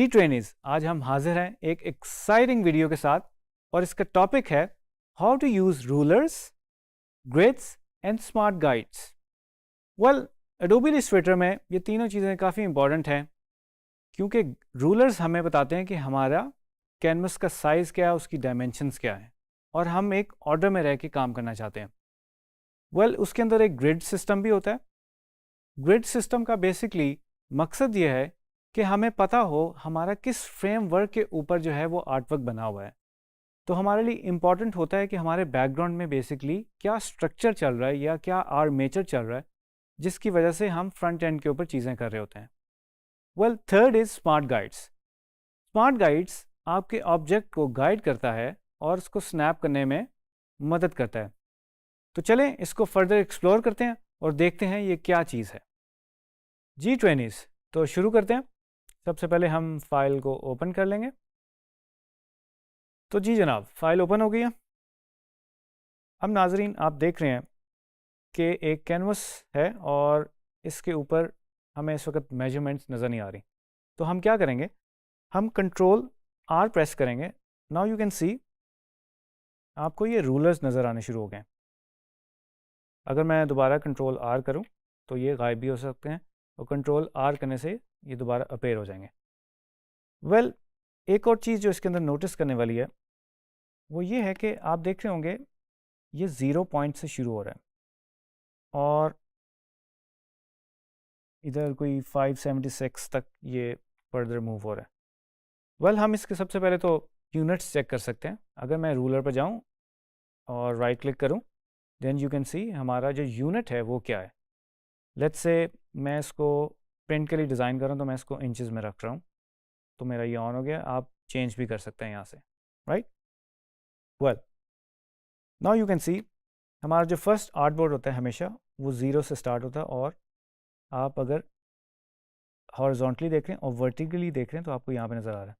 जी trainees, आज हम हाजिर हैं एक एक्साइटिंग वीडियो के साथ और इसका टॉपिक है how to use rulers, grids and smart guides. Well, Adobe Illustrator में ये तीनों चीज़ें काफ़ी इंपॉर्टेंट हैं क्योंकि रूलर्स हमें बताते हैं कि हमारा कैनवस का साइज़ क्या है, उसकी डायमेंशंस क्या है और हम एक ऑर्डर में रह के काम करना चाहते हैं। वेल, उसके अंदर एक ग्रिड सिस्टम भी होता है। ग्रिड सिस्टम का बेसिकली मकसद ये है कि हमें पता हो हमारा किस फ्रेमवर्क के ऊपर जो है वो आर्टवर्क बना हुआ है। तो हमारे लिए इम्पॉर्टेंट होता है कि हमारे बैकग्राउंड में बेसिकली क्या स्ट्रक्चर चल रहा है या क्या आर्मेचर चल रहा है जिसकी वजह से हम फ्रंट एंड के ऊपर चीज़ें कर रहे होते हैं। Well, third is smart guides. Smart guides आपके ऑब्जेक्ट को गाइड करता है और उसको स्नैप करने में मदद करता है। तो चलें इसको फर्दर एक्सप्लोर करते हैं और देखते हैं ये क्या चीज़ है। जी ट्रेनीज, तो शुरू करते हैं। सबसे पहले हम फाइल को ओपन कर लेंगे। तो जी जनाब, फाइल ओपन हो गई है। अब नाजरीन, आप देख रहे हैं कि एक कैनवस है और इसके ऊपर हमें इस वक्त मेजरमेंट्स नज़र नहीं आ रही। तो हम क्या करेंगे, हम कंट्रोल आर प्रेस करेंगे। नाउ यू कैन सी आपको ये रूलर्स नज़र आने शुरू हो गए। अगर मैं दोबारा कंट्रोल आर करूं तो ये गायब भी हो सकते हैं और कंट्रोल आर करने से ये दोबारा अपेयर हो जाएंगे। वेल, एक और चीज़ जो इसके अंदर नोटिस करने वाली है वो ये है कि आप देख रहे होंगे ये 0 पॉइंट से शुरू हो रहा है और इधर कोई 576 तक ये फर्दर मूव हो रहा है। वेल, हम इसके सबसे पहले तो यूनिट्स चेक कर सकते हैं। अगर मैं रूलर पर जाऊं और राइट क्लिक करूं, देन यू कैन सी हमारा जो यूनिट है वो क्या है। लेट्स से मैं इसको प्रिंट के लिए डिज़ाइन कर रहा हूं तो मैं इसको इंचेस में रख रहा हूं। तो मेरा ये ऑन हो गया। आप चेंज भी कर सकते हैं यहाँ से, right. Well, now you can सी हमारा जो फर्स्ट आर्टबोर्ड होता है हमेशा वो 0 से स्टार्ट होता है और आप अगर हॉरिजॉन्टली देख रहे हैं और वर्टिकली देख रहे हैं तो आपको यहाँ पे नज़र आ रहा है।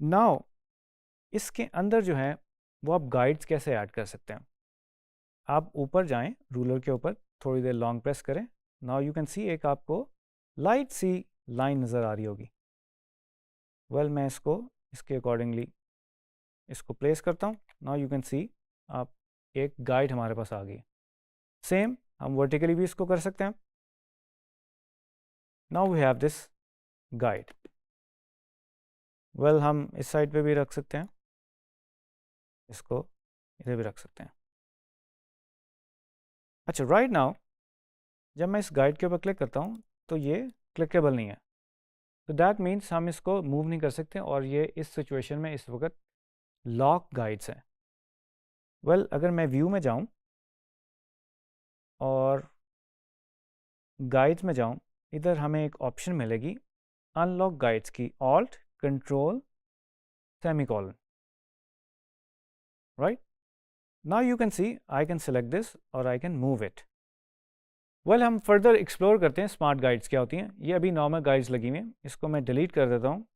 नाउ इसके अंदर जो है वो आप गाइड्स कैसे ऐड कर सकते हैं। आप ऊपर जाएं, रूलर के ऊपर थोड़ी देर लॉन्ग प्रेस करें। नाउ यू कैन सी एक आपको लाइट सी लाइन नज़र आ रही होगी। वेल, मैं इसको इसके अकॉर्डिंगली इसको प्लेस करता हूँ। नाउ यू कैन सी आप एक गाइड हमारे पास आ गई। सेम हम वर्टिकली भी इसको कर सकते हैं। Now we have this guide. Well, हम इस साइड पे भी रख सकते हैं, इसको इधर भी रख सकते हैं। अच्छा, राइट नाउ जब मैं इस गाइड के ऊपर क्लिक करता हूँ तो ये क्लिकेबल नहीं है। तो दैट मीन्स हम इसको मूव नहीं कर सकते और ये इस सिचुएशन में इस वक्त लॉक गाइड्स हैं। वेल, अगर मैं व्यू में जाऊँ और गाइड्स में जाऊँ, इधर हमें एक ऑप्शन मिलेगी अनलॉक गाइड्स की, alt control semicolon, right. Now you can see I can select this और I can move it. Well, हम फर्दर एक्सप्लोर करते हैं स्मार्ट गाइड्स क्या होती हैं। ये अभी नॉर्मल गाइड्स लगी हुई हैं, इसको मैं डिलीट कर देता हूँ।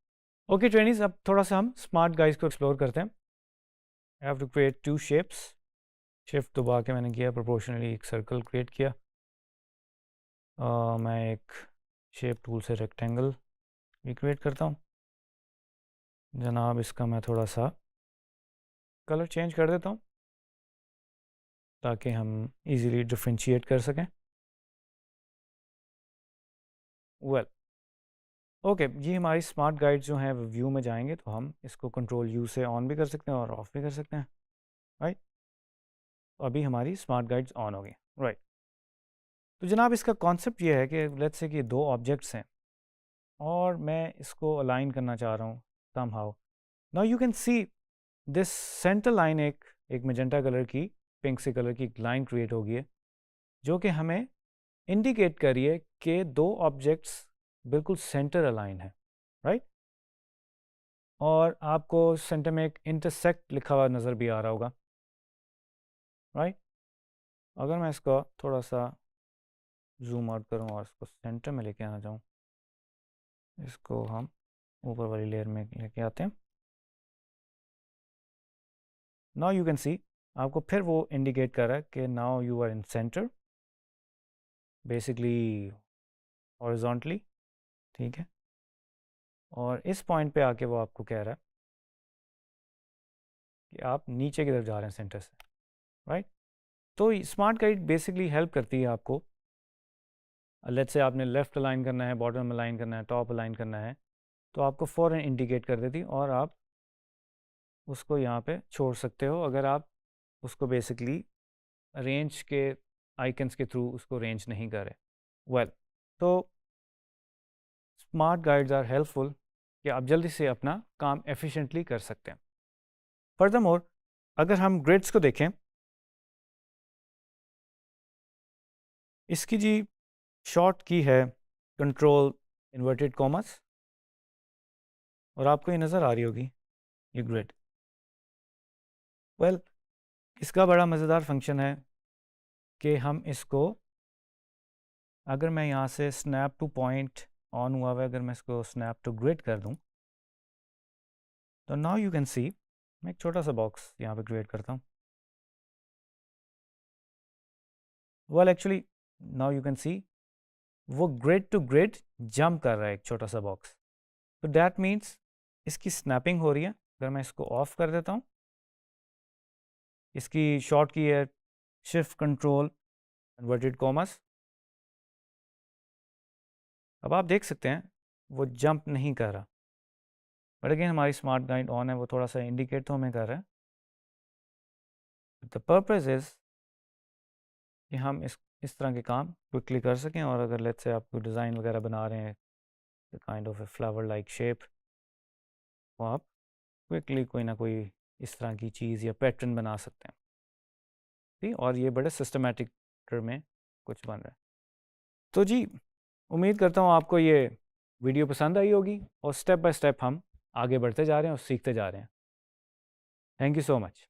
ओके ट्रेनिज, अब थोड़ा सा हम स्मार्ट गाइड्स को एक्सप्लोर करते हैं। I have to create 2 shapes. Shift दबा के मैंने किया, प्रोपोर्शनली एक सर्कल क्रिएट किया। मैं एक शेप टूल से रेक्टेंगल भी क्रिएट करता हूँ। जनाब, इसका मैं थोड़ा सा कलर चेंज कर देता हूँ ताकि हम इजीली डिफ्रेंशिएट कर सकें। वेल, ओके, ये हमारी स्मार्ट गाइड जो हैं व्यू में जाएंगे तो हम इसको कंट्रोल यू से ऑन भी कर सकते हैं और ऑफ भी कर सकते हैं, राइट। तो अभी हमारी स्मार्ट गाइड्स ऑन हो गई, राइट। तो जनाब, इसका कॉन्सेप्ट ये है कि लेट्स से कि 2 ऑब्जेक्ट्स हैं और मैं इसको अलाइन करना चाह रहा हूँ somehow. Now you can see this centre line एक मेजेंटा कलर की, पिंक से कलर की लाइन क्रिएट हो गई है जो कि हमें इंडिकेट कर रही है कि 2 ऑब्जेक्ट्स बिल्कुल सेंटर अलाइन है, राइट। और आपको सेंटर में एक इंटरसेक्ट लिखा हुआ नज़र भी आ रहा होगा, राइट। अगर मैं इसको थोड़ा सा जूम आउट करूँ और इसको सेंटर में लेके आना चाहूँ, इसको हम ऊपर वाली लेयर में लेके आते हैं। नाउ यू कैन सी आपको फिर वो इंडिकेट कर रहा है कि now you are in centre, basically horizontally, ठीक है। और इस पॉइंट पे आके वो आपको कह रहा है कि आप नीचे की तरफ जा रहे हैं सेंटर से, राइट। तो स्मार्ट गाइड बेसिकली हेल्प करती है आपको, लेट्स से आपने लेफ़्ट अलाइन करना है, बॉटम अलाइन करना है, टॉप अलाइन करना है, तो आपको फ़ौरन इंडिकेट कर देती और आप उसको यहाँ पे छोड़ सकते हो अगर आप उसको बेसिकली रेंज के आइकन्स के थ्रू उसको रेंज नहीं करें। वेल, तो स्मार्ट गाइड्स आर हेल्पफुल कि आप जल्दी से अपना काम एफिशिएंटली कर सकते हैं। फर्दरमोर, अगर हम ग्रिड्स को देखें, इसकी जी शॉर्ट की है कंट्रोल इन्वर्टेड कॉमर्स, और आपको ये नज़र आ रही होगी ये ग्रिड। वेल, इसका बड़ा मज़ेदार फंक्शन है कि हम इसको, अगर मैं यहाँ से स्नैप टू पॉइंट ऑन हुआ हुआ, अगर मैं इसको स्नैप टू ग्रिड कर दूँ, तो नाउ यू कैन सी, मैं एक छोटा सा बॉक्स यहाँ पे क्रिएट करता हूँ। Well actually now you can सी वो ग्रिड टू ग्रिड जंप कर रहा है, एक छोटा सा बॉक्स। तो दैट मीन्स इसकी स्नैपिंग हो रही है। अगर मैं इसको ऑफ कर देता हूँ, इसकी शॉर्ट की है शिफ्ट कंट्रोल इन्वर्टेड कॉमर्स। अब आप देख सकते हैं वो जंप नहीं कर रहा, बट अगेन हमारी स्मार्ट गाइड ऑन है, वो थोड़ा सा इंडिकेट तो हमें कर रहा है। द पर्पज़ इज़ कि हम इस तरह के काम क्विकली कर सकें, और अगर लेट्स से आप कोई डिज़ाइन वगैरह बना रहे हैं, kind of a flower like shape, तो आप क्विकली कोई ना कोई इस तरह की चीज़ या पैटर्न बना सकते हैं, ठीक। और ये बड़े सिस्टमेटिक में कुछ बन रहा है। तो जी, उम्मीद करता हूँ आपको ये वीडियो पसंद आई होगी, और स्टेप बाय स्टेप हम आगे बढ़ते जा रहे हैं और सीखते जा रहे हैं। Thank you so much.